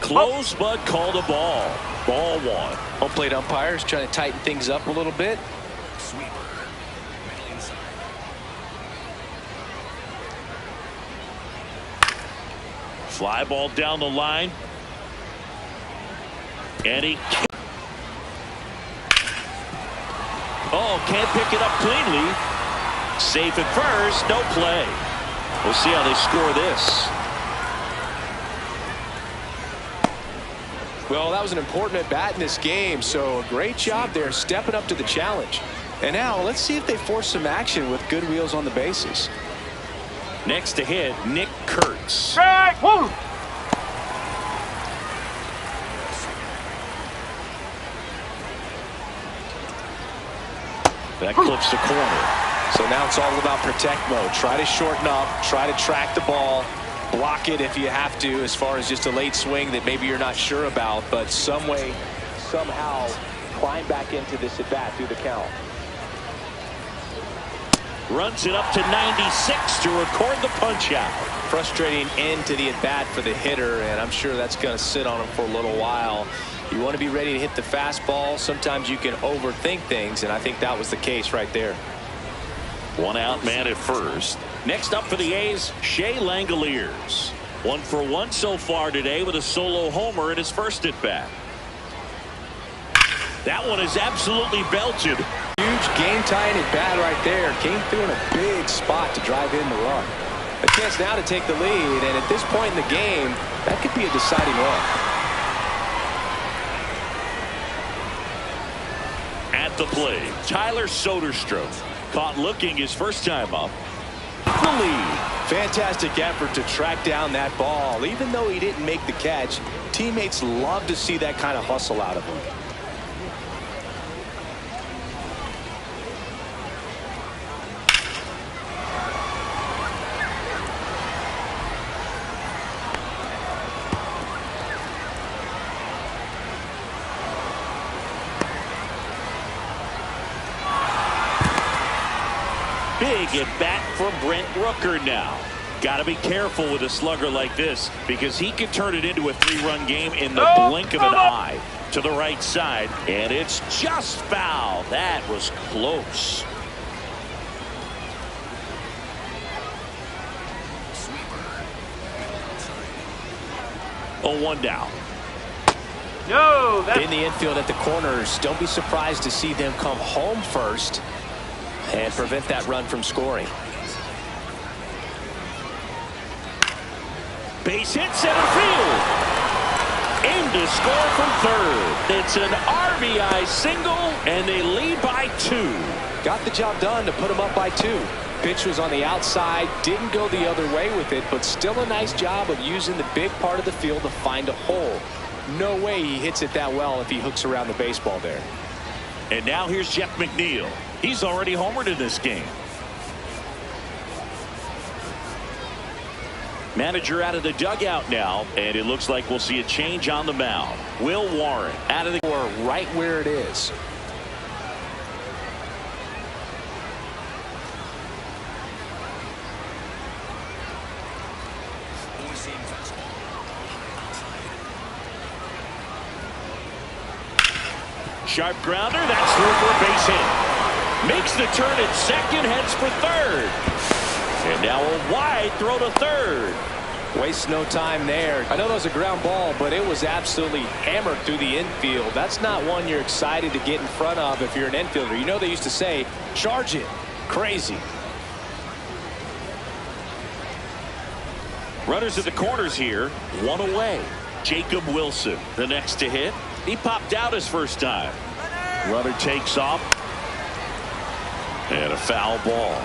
close, but called a ball. Ball one. Home plate umpires trying to tighten things up a little bit. Fly ball down the line. And he can't pick it up cleanly. Safe at first, no play. We'll see how they score this. Well, that was an important at bat in this game, so a great job there stepping up to the challenge. And now let's see if they force some action with good wheels on the bases. Next to hit, Nick Kurtz. That clips the corner. So now it's all about protect mode. Try to shorten up, try to track the ball, block it if you have to, as far as just a late swing that maybe you're not sure about, but some way, somehow climb back into this at bat through the count. Runs it up to 96 to record the punch out. Frustrating end to the at bat for the hitter, and I'm sure that's going to sit on him for a little while. You want to be ready to hit the fastball. Sometimes you can overthink things, and I think that was the case right there. One out man at first. Next up for the A's, Shea Langoliers. 1 for 1 so far today with a solo homer in his first at bat. That one is absolutely belted. Huge game tying at bat right there. Came through in a big spot to drive in the run. A chance now to take the lead, and at this point in the game, that could be a deciding run. At the plate, Tyler Soderstrom. Caught looking his first time up. The lead. Fantastic effort to track down that ball. Even though he didn't make the catch, teammates love to see that kind of hustle out of him. Big at bat for Brent Rooker now. Got to be careful with a slugger like this because he could turn it into a 3-run game in the blink of an eye. To the right side, and it's just foul. That was close. Oh, 1 down. In the infield at the corners, don't be surprised to see them come home first and prevent that run from scoring. Base hit center field. Aim to score from third. It's an RBI single, and they lead by 2. Got the job done to put them up by 2. Pitch was on the outside, didn't go the other way with it, but still a nice job of using the big part of the field to find a hole. No way he hits it that well if he hooks around the baseball there. And now here's Jeff McNeil. He's already homered in this game. Manager out of the dugout now, and it looks like we'll see a change on the mound. Will Warren out of the right where it is. Sharp grounder, that's through for a base hit. Makes the turn at second, heads for third. And now a wide throw to third. Wastes no time there. I know that was a ground ball, but it was absolutely hammered through the infield. That's not one you're excited to get in front of if you're an infielder. You know they used to say, charge it. Crazy. Runners at the corners here. 1 away. Jacob Wilson, the next to hit. He popped out his first time. Runner takes off. And a foul ball.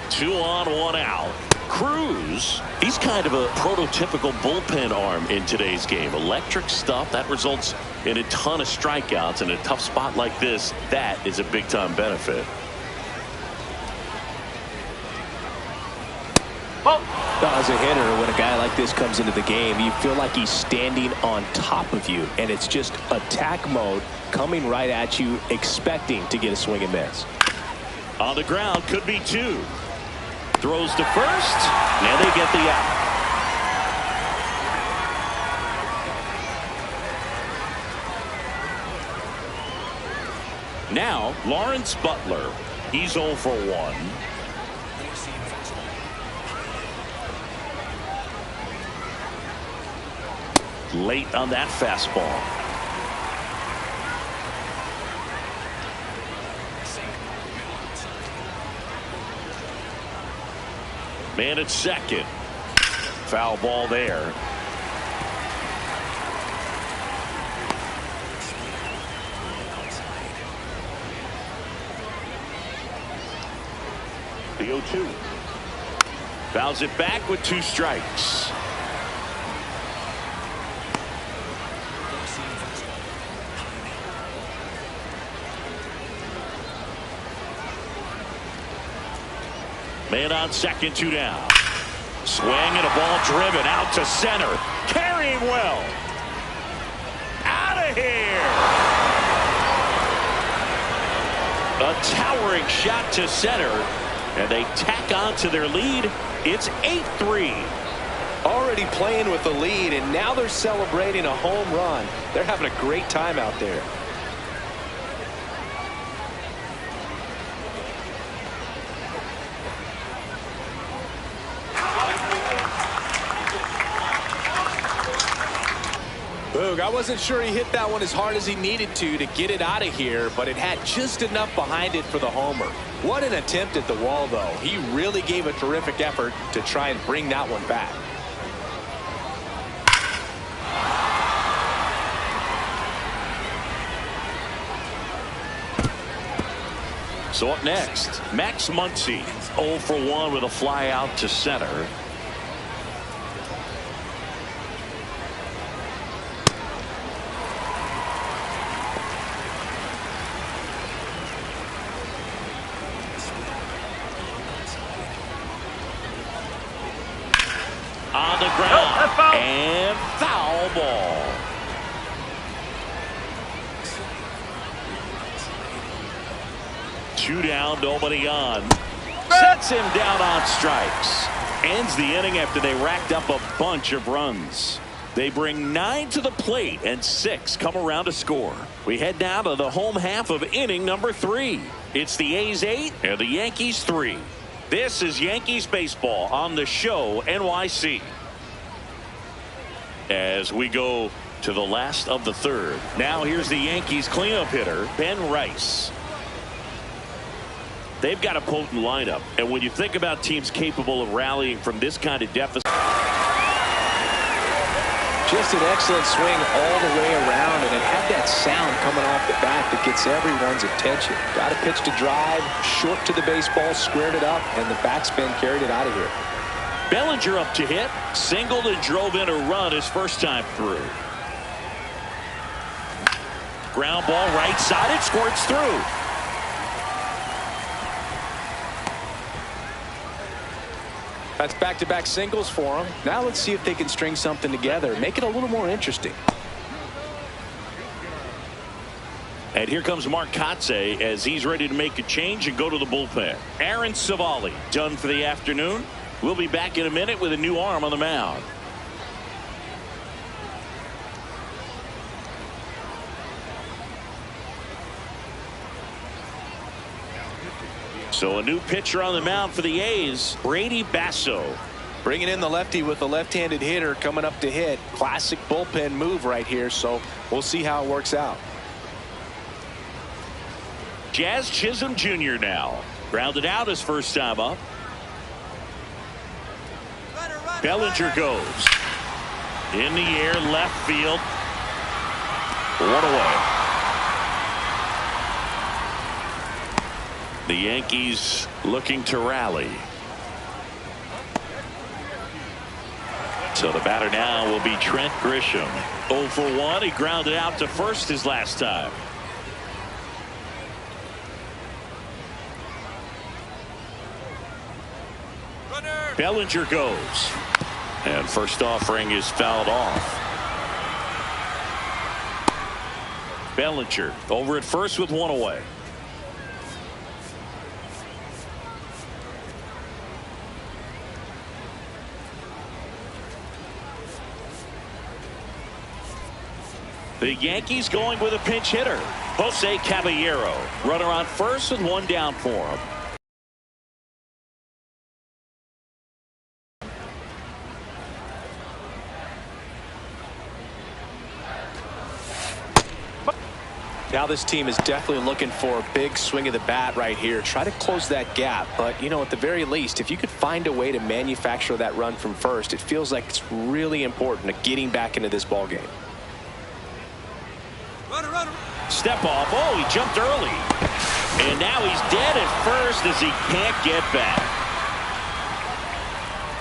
2 on, 1 out. Cruz, he's kind of a prototypical bullpen arm in today's game. Electric stuff that results in a ton of strikeouts. In a tough spot like this, that is a big time benefit. As a hitter, when a guy like this comes into the game, you feel like he's standing on top of you, and it's just attack mode coming right at you, expecting to get a swing and miss. On the ground, could be 2. Throws to first, and they get the out. Now, Lawrence Butler. He's 0 for 1. Late on that fastball. Man at second. Foul ball there. The 0-2. Fouls it back with 2 strikes. Man on second, 2 down. Swing and a ball driven out to center. Carrying well. Out of here. A towering shot to center. And they tack on to their lead. It's 8-3. Already playing with the lead, and now they're celebrating a home run. They're having a great time out there. Boog, I wasn't sure he hit that one as hard as he needed to get it out of here, but it had just enough behind it for the homer. What an attempt at the wall, though. He really gave a terrific effort to try and bring that one back. So up next, Max Muncy, 0 for 1 with a fly out to center. On the ground, foul. And foul ball. Two down, nobody on. Sets him down on strikes. Ends the inning after they racked up a bunch of runs. They bring 9 to the plate and 6 come around to score. We head now to the home half of inning number 3. It's the A's 8 and the Yankees 3. This is Yankees baseball on the show NYC. As we go to the last of the third. Now here's the Yankees cleanup hitter, Ben Rice. They've got a potent lineup, and when you think about teams capable of rallying from this kind of deficit. Just an excellent swing all the way around, and it had that sound coming off the bat that gets everyone's attention. Got a pitch to drive, short to the baseball, squared it up, and the backspin carried it out of here. Bellinger up to hit, singled and drove in a run his first time through. Ground ball right side, it squirts through. That's back-to-back singles for them. Now let's see if they can string something together, make it a little more interesting. And here comes Mark Kotze as he's ready to make a change and go to the bullpen. Aaron Savali done for the afternoon. We'll be back in a minute with a new arm on the mound. So a new pitcher on the mound for the A's, Brady Basso. Bringing in the lefty with a left-handed hitter coming up to hit. Classic bullpen move right here, so we'll see how it works out. Jazz Chisholm Jr. now. Grounded out his first time up. Bellinger goes. In the air, left field. One away. The Yankees looking to rally. So the batter now will be Trent Grisham. 0 for 1. He grounded out to first his last time. Bellinger goes. And first offering is fouled off. Bellinger over at first with one away. The Yankees going with a pinch hitter, Jose Caballero. Runner on first with one down for him. Now this team is definitely looking for a big swing of the bat right here. Try to close that gap. But, you know, at the very least, if you could find a way to manufacture that run from first, it feels like it's really important to getting back into this ball game. Step off. Oh, he jumped early. And now he's dead at first as he can't get back.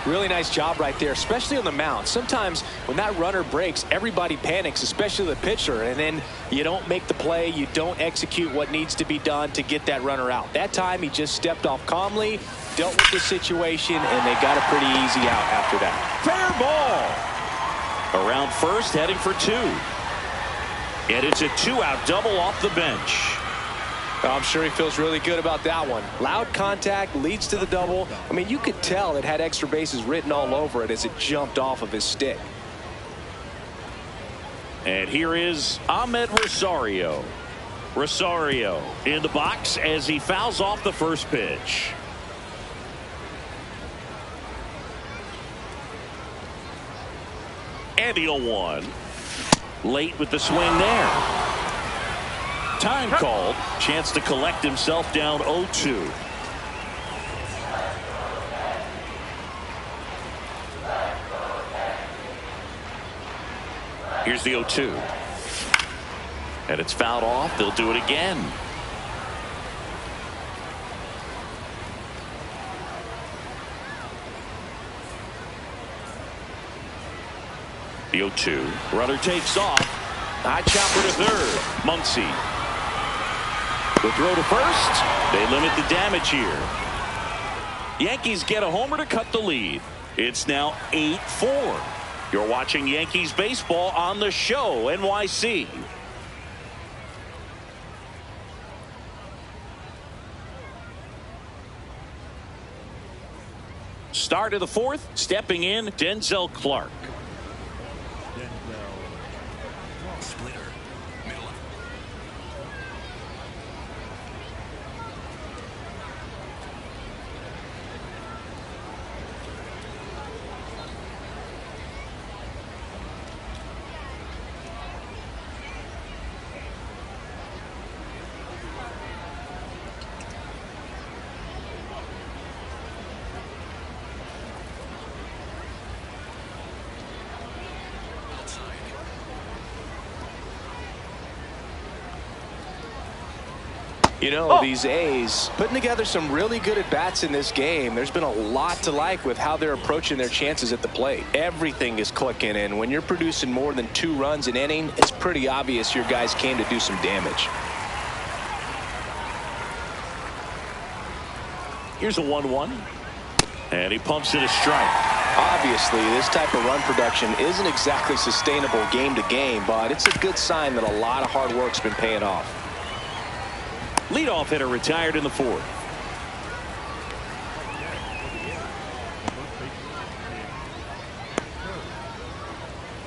Really nice job right there, especially on the mound. Sometimes when that runner breaks, everybody panics, especially the pitcher, and then you don't make the play, you don't execute what needs to be done to get that runner out. That time he just stepped off calmly, dealt with the situation, and they got a pretty easy out after that. Fair ball. Around first, heading for two. And it's a 2-out double off the bench. I'm sure he feels really good about that one. Loud contact leads to the double. I mean, you could tell it had extra bases written all over it as it jumped off of his stick. And here is Ahmed Rosario. Rosario in the box as he fouls off the first pitch. And the 0-1. Late with the swing there. Time called. Chance to collect himself down 0-2. Here's the 0-2. And it's fouled off. They'll do it again. The 0-2. Runner takes off. High chopper to third. Muncy. The throw to first. They limit the damage here. Yankees get a homer to cut the lead. It's now 8-4. You're watching Yankees baseball on the show, NYC. Start of the fourth. Stepping in, Denzel Clark. You know, these A's putting together some really good at-bats in this game. There's been a lot to like with how they're approaching their chances at the plate. Everything is clicking, and when you're producing more than 2 runs an inning, it's pretty obvious your guys came to do some damage. Here's a 1-1. And he pumps it a strike. Obviously, this type of run production isn't exactly sustainable game to game, but it's a good sign that a lot of hard work's been paying off. Leadoff hitter retired in the fourth.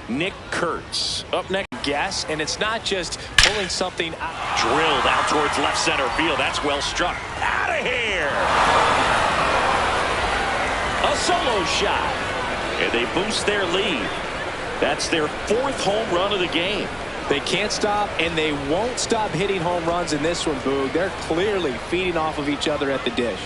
Nick Kurtz up next. Guess, and it's not just pulling something out. Drilled out towards left center field. That's well struck. Out of here. A solo shot. And they boost their lead. That's their 4th home run of the game. They can't stop, and they won't stop hitting home runs in this one, Boog. They're clearly feeding off of each other at the dish.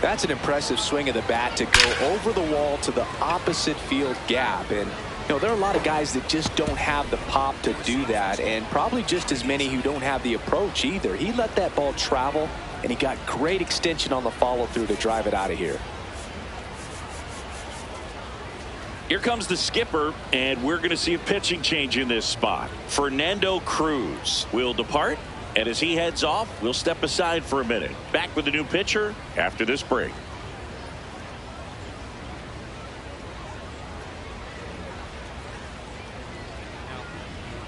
That's an impressive swing of the bat to go over the wall to the opposite field gap. And, you know, there are a lot of guys that just don't have the pop to do that, and probably just as many who don't have the approach either. He let that ball travel, and he got great extension on the follow-through to drive it out of here. Here comes the skipper, and we're going to see a pitching change in this spot. Fernando Cruz will depart, and as he heads off, we'll step aside for a minute. Back with the new pitcher after this break.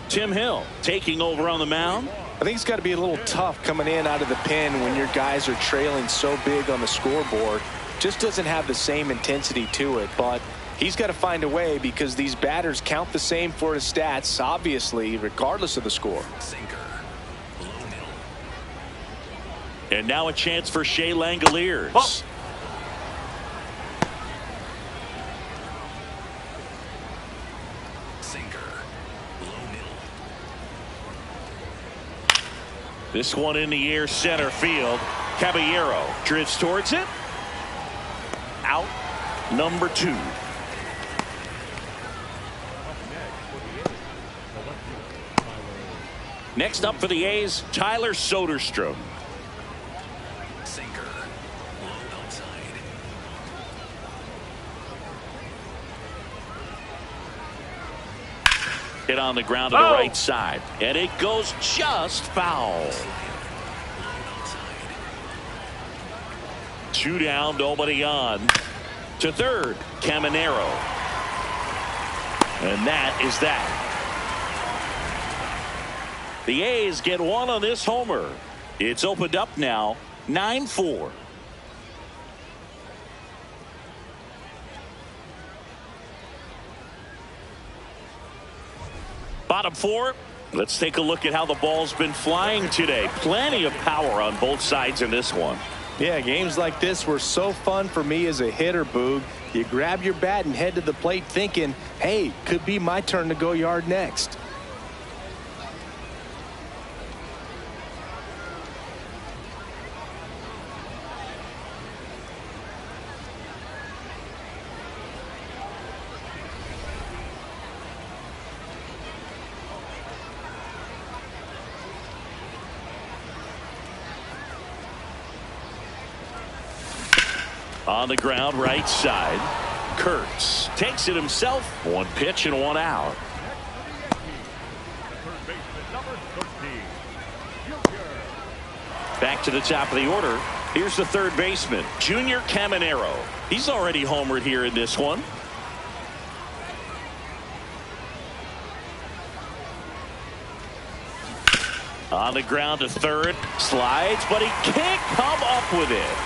Tim Hill taking over on the mound. I think it's got to be a little tough coming in out of the pen when your guys are trailing so big on the scoreboard. Just doesn't have the same intensity to it, but He's got to find a way because these batters count the same for his stats, obviously, regardless of the score. And now a chance for Shea Langoliers. Oh. This one in the air, center field. Caballero drifts towards it. Out number 2. Next up for the A's, Tyler Soderstrom. Hit on the ground to the right side, and it goes just foul. 2 down, nobody on. To third, Caminero. And that is that. The A's get 1 on this homer. It's opened up now, 9-4. Bottom 4. Let's take a look at how the ball's been flying today. Plenty of power on both sides in this one. Yeah, games like this were so fun for me as a hitter, Boog. You grab your bat and head to the plate thinking, hey, could be my turn to go yard next. On the ground, right side. Kurtz takes it himself. 1 pitch and 1 out. Back to the top of the order. Here's the third baseman, Junior Caminero. He's already homered here in this one. On the ground to third. Slides, but he can't come up with it.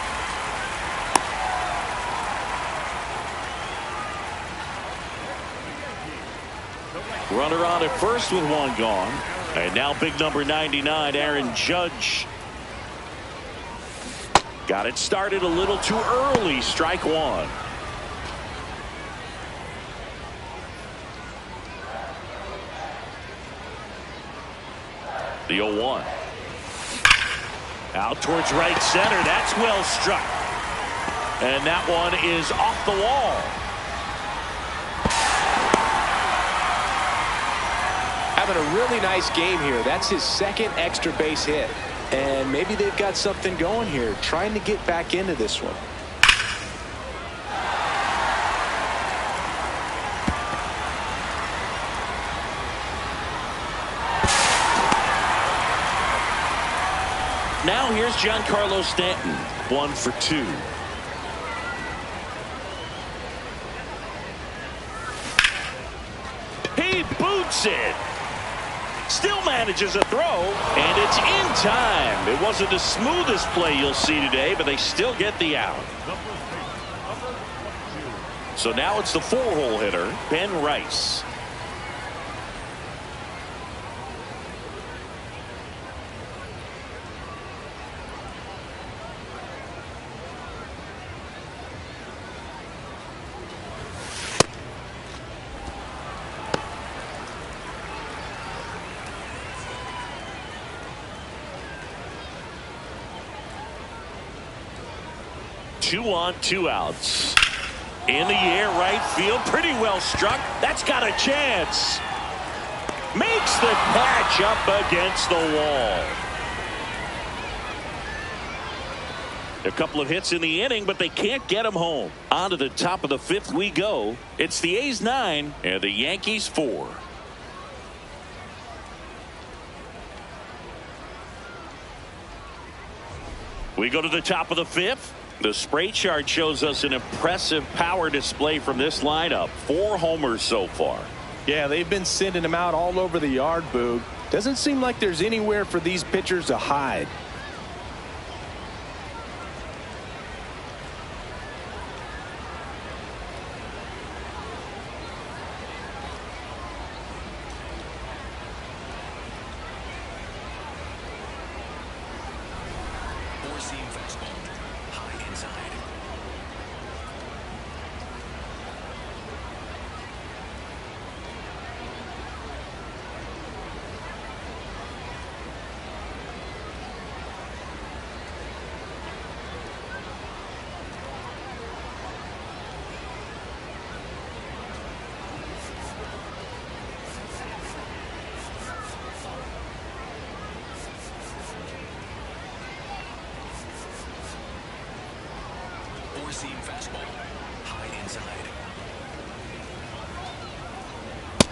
Runner on at first with 1 gone. And now big number 99, Aaron Judge. Got it started a little too early. Strike 1. The 0-1. Out towards right center. That's well struck. And that one is off the wall. Having a really nice game here. That's his 2nd extra base hit. And maybe they've got something going here, trying to get back into this one. Now here's Giancarlo Stanton. 1 for 2. He boots it. Still manages a throw, and it's in time. It wasn't the smoothest play you'll see today, but they still get the out. So now it's the 4-hole hitter, Ben Rice. Two on, 2 outs. In the air, right field, pretty well struck. That's got a chance. Makes the catch up against the wall. A couple of hits in the inning, but they can't get him home. On to the top of the 5th we go. It's the A's 9 and the Yankees 4. We go to the top of the 5th. The spray chart shows us an impressive power display from this lineup. 4 homers so far. Yeah, they've been sending them out all over the yard, Boog. Doesn't seem like there's anywhere for these pitchers to hide. Four-seam fastball, high inside.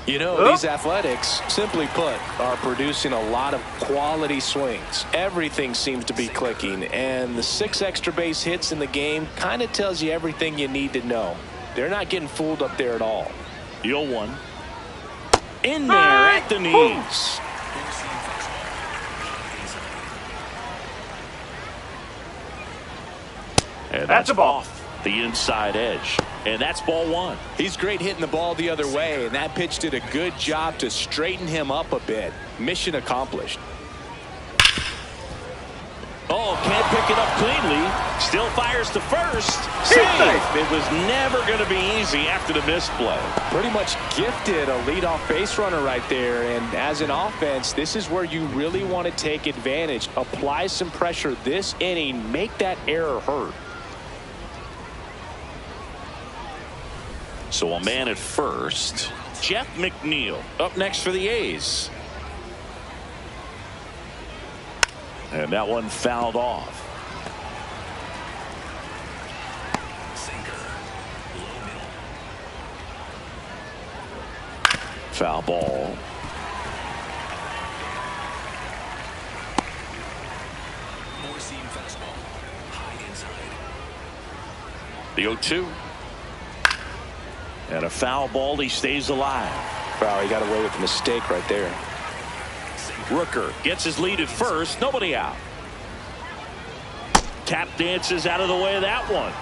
You know, these Athletics, simply put, are producing a lot of quality swings. Everything seems to be clicking, and the 6 extra base hits in the game kind of tells you everything you need to know. They're not getting fooled up there at all. 0-1. In there at the knees. And that's off the inside edge. And that's ball 1. He's great hitting the ball the other way, and that pitch did a good job to straighten him up a bit. Mission accomplished. Oh, can't pick it up cleanly. Still fires to first. Safe. It was never going to be easy after the misplay. Pretty much gifted a leadoff base runner right there. And as an offense, this is where you really want to take advantage. Apply some pressure this inning. Make that error hurt. So a man at first. Jeff McNeil up next for the A's. And that one fouled off. Foul ball. Four-seam fastball, high inside. The 0-2. And a foul ball. He stays alive. Wow, he got away with a mistake right there. Rooker gets his lead at first. Nobody out. Tap dances out of the way of that one.